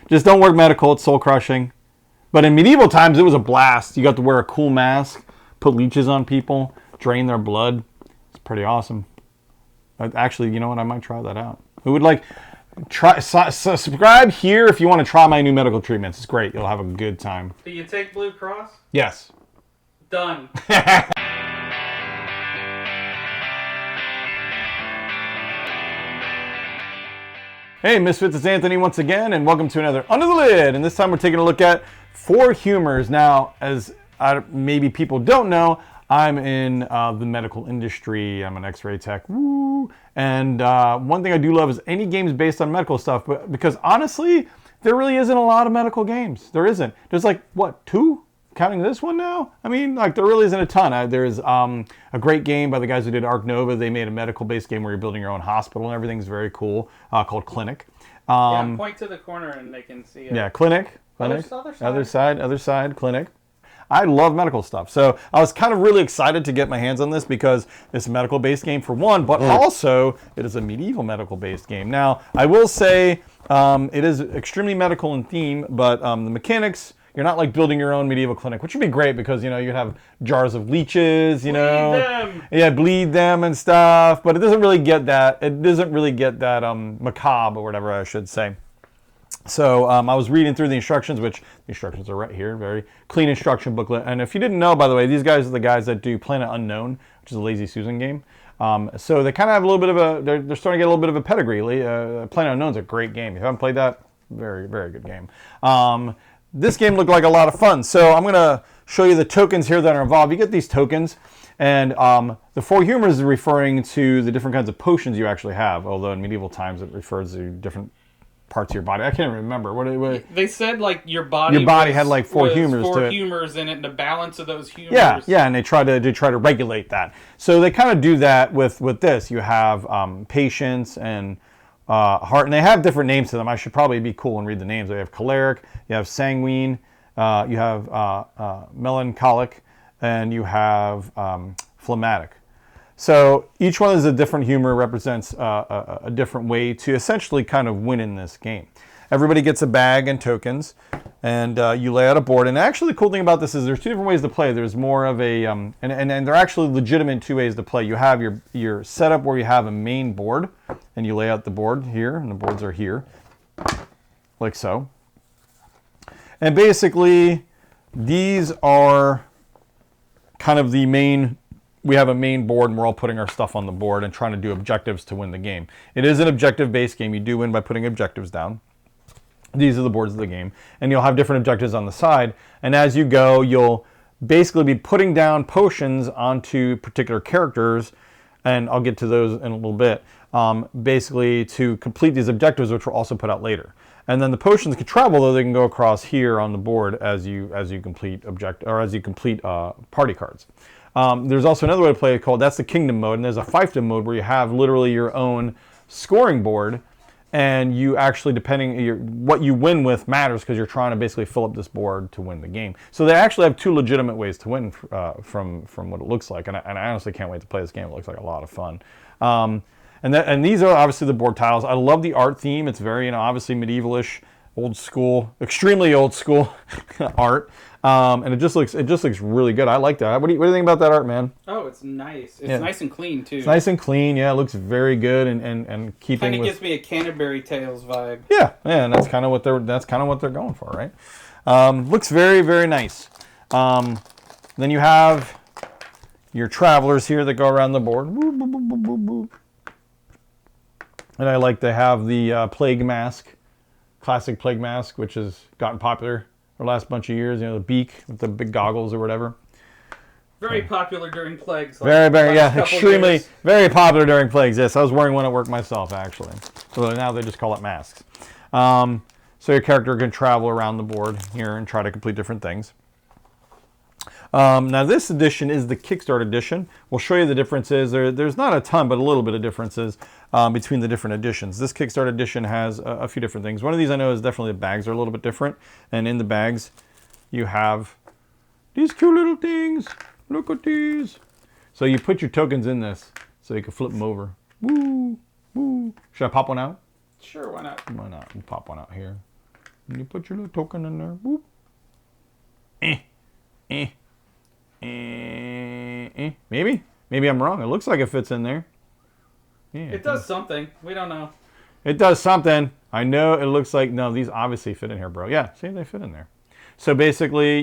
Just don't work medical. It's soul crushing. But in medieval times, it was a blast. You got to wear a cool mask, put leeches on people, drain their blood. It's pretty awesome. Actually, you know what? I might try that out. Who would like subscribe here if you want to try my new medical treatments. It's great. You'll have a good time. Do you take Blue Cross? Yes. Done. Hey Misfits, it's Anthony once again, and welcome to another Under the Lid. And this time we're taking a look at Four Humours. Now, as maybe people don't know, I'm in the medical industry. I'm an X-ray tech. Woo! And one thing I do love is any games based on medical stuff, but because honestly, there really isn't a lot of medical games. There isn't. There's like, what, 2? Counting this one now? I mean, like, there really isn't a ton. There's a great game by the guys who did Ark Nova. They made a medical-based game where you're building your own hospital and everything's very cool, called Clinic. Yeah, point to the corner and they can see it. Yeah, Clinic. Other side, Clinic. I love medical stuff. So I was kind of really excited to get my hands on this because it's a medical-based game for one, but also it is a medieval medical-based game. Now, I will say it is extremely medical in theme, but the mechanics... You're not like building your own medieval clinic, which would be great because, you know, you'd have jars of leeches, bleed them. Yeah, bleed them and stuff. But it doesn't really get that. It doesn't really get that macabre or whatever I should say. So I was reading through the instructions, which the instructions are right here, very clean instruction booklet. And if you didn't know, by the way, these guys are the guys that do Planet Unknown, which is a Lazy Susan game. So they kind of have a little bit of a, they're starting to get a little bit of a pedigree. Planet Unknown's a great game. If you haven't played that, very, very good game. This game looked like a lot of fun. So I'm going to show you the tokens here that are involved. You get these tokens, and the Four Humours is referring to the different kinds of potions you actually have, although in medieval times it refers to different parts of your body. I can't remember. What they said like your body had like four humours to it. Four humours in it, and the balance of those humours. Yeah, and they try to regulate that. So they kind of do that with this. You have patience and heart, and they have different names to them. I should probably be cool and read the names. They have choleric, you have sanguine, you have melancholic, and you have phlegmatic. So each one is a different humor, represents a different way to essentially kind of win in this game. Everybody gets a bag and tokens, and you lay out a board. And actually the cool thing about this is there's 2 different ways to play. There's more of a, and they're actually legitimate 2 ways to play. You have your setup where you have a main board, and you lay out the board here, and the boards are here, like so. And basically, these are kind of the main, we have a main board, and we're all putting our stuff on the board and trying to do objectives to win the game. It is an objective-based game. You do win by putting objectives down. These are the boards of the game, and you'll have different objectives on the side, and as you go, you'll basically be putting down potions onto particular characters, and I'll get to those in a little bit, basically to complete these objectives, which we'll also put out later. And then the potions can travel, though they can go across here on the board as you complete party cards. There's also another way to play it called, that's the kingdom mode, and there's a fiefdom mode where you have literally your own scoring board. And you actually, what you win with matters because you're trying to basically fill up this board to win the game. So they actually have 2 legitimate ways to win from what it looks like. And I honestly can't wait to play this game. It looks like a lot of fun. And these are obviously the board tiles. I love the art theme. It's very, obviously medievalish, old school, extremely old school art. And it just looks really good. I like that. What do you think about that art, man? Oh, it's nice. It's nice and clean too. It's nice and clean. Yeah, it looks very good and keeping. Kind of gives me a Canterbury Tales vibe. Yeah, and that's kind of what they're going for, right? Looks very, very nice. Then you have your travelers here that go around the board. Boop, boop, boop, boop, boop, boop. And I like to have the plague mask, classic plague mask, which has gotten popular the last bunch of years. You know, the beak with the big goggles or whatever. Very popular during plagues. Very, extremely, very popular during plagues. Yes, I was wearing one at work myself, actually. So now they just call it masks. So your character can travel around the board here and try to complete different things. Now this edition is the Kickstarter edition. We'll show you the differences. There's not a ton, but a little bit of differences between the different editions. This Kickstarter edition has a few different things. One of these I know is definitely the bags are a little bit different. And in the bags, you have these cute little things. Look at these. So you put your tokens in this so you can flip them over. Woo, woo. Should I pop one out? Sure, why not? Why not? We'll pop one out here. You put your little token in there. Boop. Maybe. Maybe I'm wrong. It looks like it fits in there. Yeah, it does something. We don't know. It does something. I know it looks like, no, these obviously fit in here, bro. Yeah, see, they fit in there. So basically,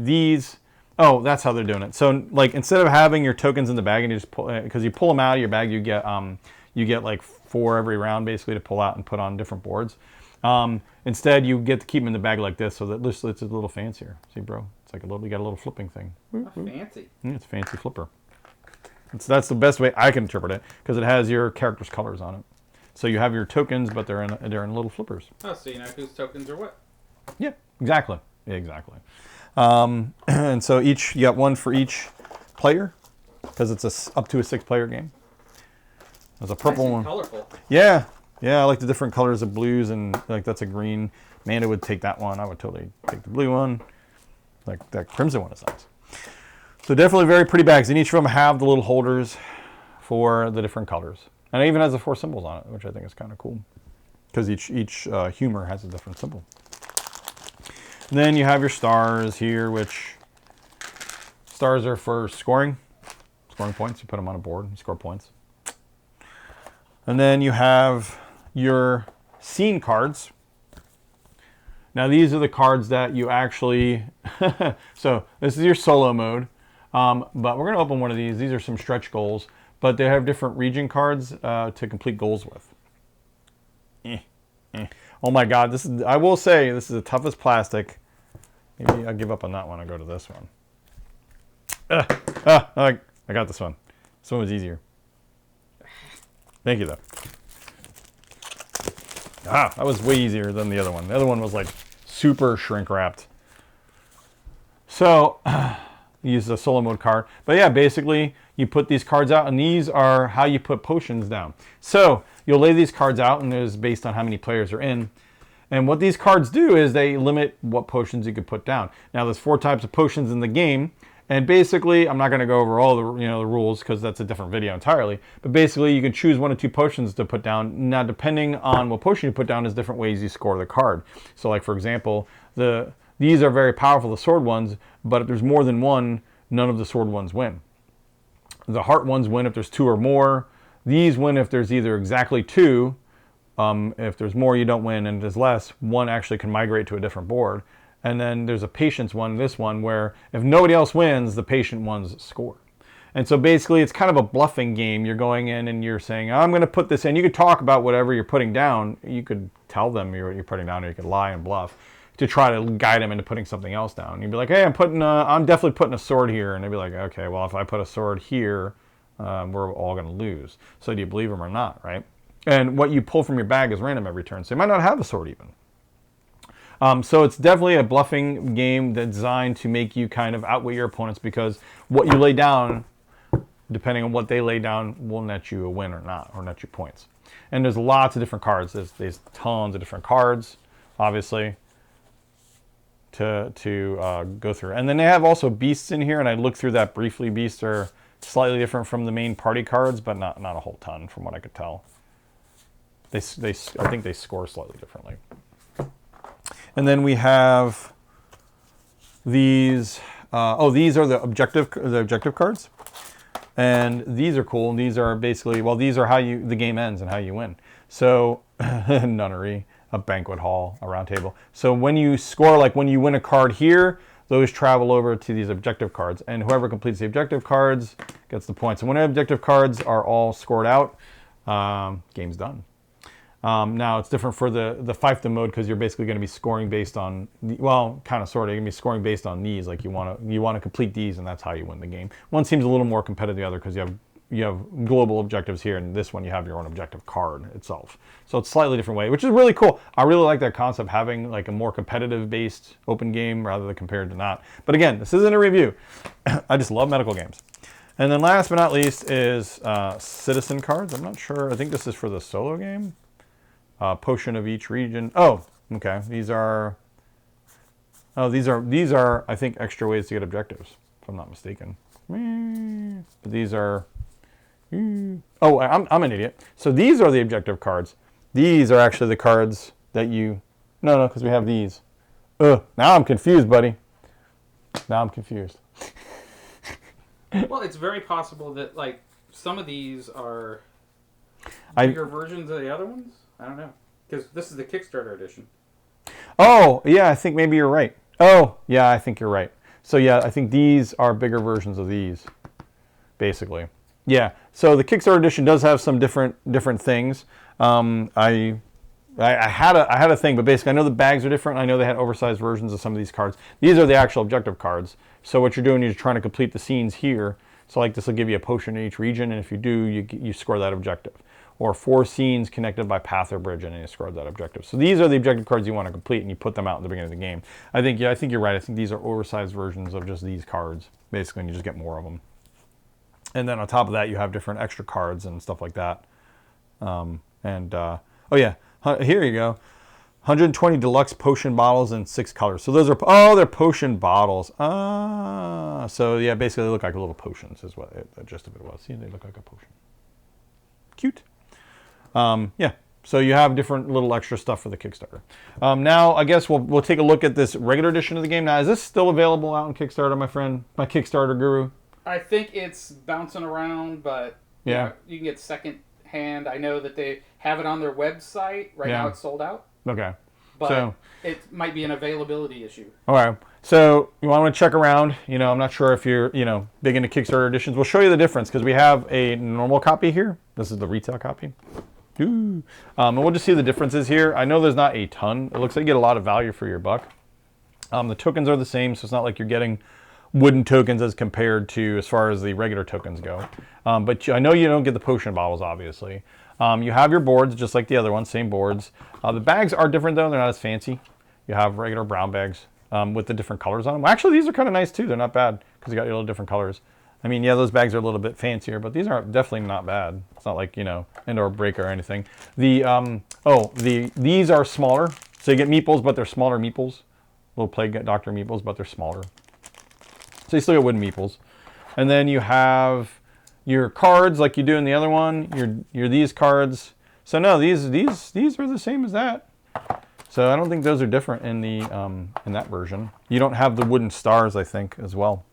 these, oh, that's how they're doing it. So, like, instead of having your tokens in the bag and you just pull, because you pull them out of your bag, you get like 4 every round basically to pull out and put on different boards. Instead, you get to keep them in the bag like this, so that it's a little fancier. See, bro? It's like you got a little flipping thing. Fancy. Yeah, it's a fancy flipper. That's the best way I can interpret it, because it has your character's colors on it. So you have your tokens, but they're in little flippers. Oh, so you know whose tokens are what? Yeah, exactly. Yeah, exactly. And so you got one for each player, because it's up to a 6-player game. There's a purple one. Colorful. Yeah, I like the different colors of blues, and like that's a green. Amanda would take that one. I would totally take the blue one. Like that crimson one is nice. So definitely very pretty bags, and each of them have the little holders for the different colors. And it even has the 4 symbols on it, which I think is kind of cool, because each humor has a different symbol. And then you have your stars here, which stars are for scoring points. You put them on a board and score points. And then you have your scene cards. Now these are the cards that you actually, so this is your solo mode, but we're going to open one of these. These are some stretch goals, but they have different region cards to complete goals with. Oh my God, I will say, this is the toughest plastic. Maybe I'll give up on that one and go to this one. I got this one. This one was easier. Thank you, though. That was way easier than the other one. The other one was like super shrink wrapped. So, use a solo mode card. But yeah, basically, you put these cards out, and these are how you put potions down. So, you'll lay these cards out, and it's based on how many players are in. And what these cards do is they limit what potions you could put down. Now, there's 4 types of potions in the game. And basically, I'm not going to go over all the rules, because that's a different video entirely. But basically, you can choose 1 or 2 potions to put down. Now, depending on what potion you put down, is different ways you score the card. So, like for example, these are very powerful, the sword ones. But if there's more than 1, none of the sword ones win. The heart ones win if there's 2 or more. These win if there's either exactly 2. If there's more, you don't win, and if there's less, 1 actually can migrate to a different board. And then there's a patience one, this one, where if nobody else wins, the patient ones score. And so basically, it's kind of a bluffing game. You're going in and you're saying, I'm going to put this in. You could talk about whatever you're putting down. You could tell them what you're putting down, or you could lie and bluff to try to guide them into putting something else down. You'd be like, hey, I'm definitely putting a sword here. And they'd be like, okay, well, if I put a sword here, we're all going to lose. So do you believe them or not, right? And what you pull from your bag is random every turn. So you might not have a sword even. So it's definitely a bluffing game that's designed to make you kind of outwit your opponents, because what you lay down, depending on what they lay down, will net you a win or not, or net you points. And there's lots of different cards. There's tons of different cards, obviously, to go through. And then they have also beasts in here, and I looked through that briefly. Beasts are slightly different from the main party cards, but not a whole ton from what I could tell. I think they score slightly differently. And then we have these. These are the objective cards, and these are cool. And these are basically, these are how the game ends and how you win. So, nunnery, a banquet hall, a round table. So when you score, like when you win a card here, those travel over to these objective cards, and whoever completes the objective cards gets the points. And when the objective cards are all scored out, game's done. Now it's different for the fiefdom mode, because you're basically going to be scoring based on, kind of sort of, you're going to be scoring based on these. Like you want to complete these, and that's how you win the game. One seems a little more competitive than the other, because you have global objectives here, and this one you have your own objective card itself. So it's a slightly different way, which is really cool. I really like that concept, having like a more competitive based open game rather than compared to not. But again, this isn't a review. I just love medical games. And then last but not least is citizen cards. I'm not sure. I think this is for the solo game. Potion of each region. Oh, okay. These are, I think, extra ways to get objectives, if I'm not mistaken. But these are, oh, I'm an idiot. So these are the objective cards. These are actually the cards that No, because we have these. Ugh, now I'm confused, buddy. Now I'm confused. Well, it's very possible that like some of these are bigger versions of the other ones. I don't know, because this is the Kickstarter edition. Oh, yeah, I think maybe you're right. Oh, yeah, I think you're right. So yeah, I think these are bigger versions of these, basically. Yeah. So the Kickstarter edition does have some different things. I had a thing, but basically I know the bags are different. I know they had oversized versions of some of these cards. These are the actual objective cards. So what you're doing is you're trying to complete the scenes here. So like this will give you a potion in each region, and if you do, you score that objective. Or 4 scenes connected by path or bridge, and you score that objective. So these are the objective cards you want to complete, and you put them out at the beginning of the game. I think you're right. I think these are oversized versions of just these cards, basically, and you just get more of them. And then on top of that, you have different extra cards and stuff like that. Oh yeah, here you go. 120 deluxe potion bottles in 6 colors. So those are, they're potion bottles. So yeah, basically they look like little potions is what the gist of it was. See, they look like a potion. Cute. Yeah, so you have different little extra stuff for the Kickstarter. Now, I guess we'll take a look at this regular edition of the game. Now, is this still available out on Kickstarter, my friend? My Kickstarter guru? I think it's bouncing around, but yeah, you can get second hand. I know that they have it on their website. Right now it's sold out. Okay. But so, it might be an availability issue. All right. So you want to check around. I'm not sure if you're, big into Kickstarter editions. We'll show you the difference because we have a normal copy here. This is the retail copy. And we'll just see the differences here. I know there's not a ton. It looks like you get a lot of value for your buck. The tokens are the same, so it's not like you're getting wooden tokens as compared to as far as the regular tokens go. But I know you don't get the potion bottles, obviously. You have your boards, just like the other ones, same boards. The bags are different, though. They're not as fancy. You have regular brown bags with the different colors on them. Actually, these are kind of nice, too. They're not bad because you got your little different colors. I mean, yeah, those bags are a little bit fancier, but these are definitely not bad. It's not like, indoor break or anything. These are smaller. So you get meeples, but they're smaller meeples. Little Plague Doctor meeples, but they're smaller. So you still get wooden meeples. And then you have your cards like you do in the other one. Your these cards. So no, these are the same as that. So I don't think those are different in the in that version. You don't have the wooden stars, I think, as well.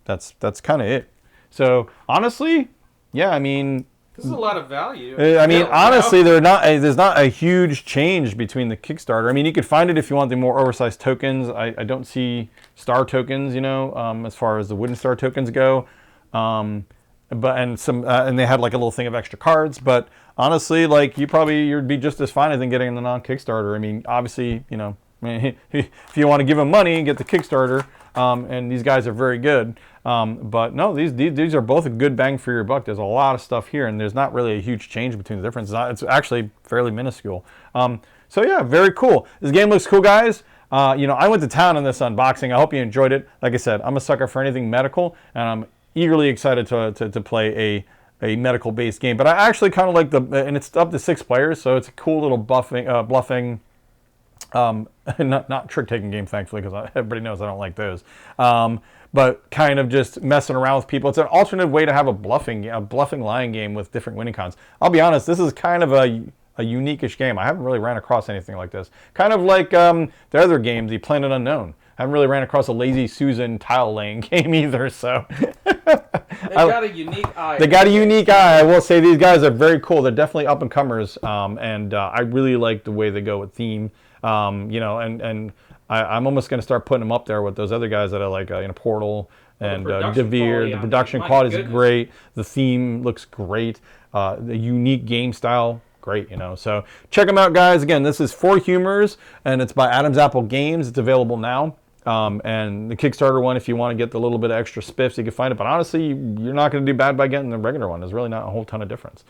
That's kind of it. So honestly, yeah, I mean, this is a lot of value. I mean, honestly, there's not a huge change between the Kickstarter. I mean, you could find it if you want the more oversized tokens. I don't see star tokens, as far as the wooden star tokens go. And they had like a little thing of extra cards. But honestly, like you'd be just as fine, I think, getting the non-Kickstarter. I mean, obviously, if you want to give them money, get the Kickstarter. And these guys are very good. But no, these are both a good bang for your buck. There's a lot of stuff here, and there's not really a huge change between the difference. It's actually fairly minuscule. So yeah, very cool. This game looks cool, guys. I went to town on this unboxing. I hope you enjoyed it. Like I said, I'm a sucker for anything medical, and I'm eagerly excited to play a medical-based game. But I actually kind of like and it's up to 6 players, so it's a cool little bluffing. Not trick-taking game, thankfully, because everybody knows I don't like those. But kind of just messing around with people. It's an alternate way to have a bluffing lying game with different winning cons. I'll be honest, this is kind of a unique-ish game. I haven't really ran across anything like this. Kind of like the other game, the Planet Unknown. I haven't really ran across a Lazy Susan tile-laying game either, so... They've got a unique eye. They got a unique eye. I will say these guys are very cool. They're definitely up-and-comers, and I really like the way they go with theme. I'm almost going to start putting them up there with those other guys that I like, Portal and Devere. The production quality is great. The theme looks great. The unique game style, great, So check them out, guys. Again, this is Four Humours, and it's by Adam's Apple Games. It's available now. And the Kickstarter one, if you want to get the little bit of extra spiffs, you can find it. But honestly, you're not going to do bad by getting the regular one. There's really not a whole ton of difference.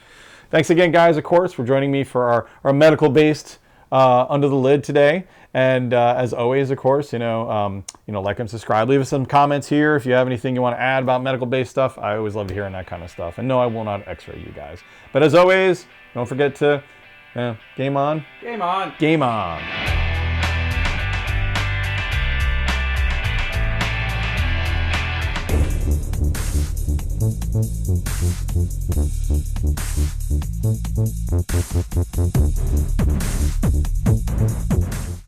Thanks again, guys, of course, for joining me for our medical-based Under the Lid today. And as always, of course, like and subscribe. Leave us some comments here if you have anything you want to add about medical-based stuff. I always love hearing that kind of stuff. And no, I will not X-ray you guys. But as always, don't forget to game on. Game on. Game on.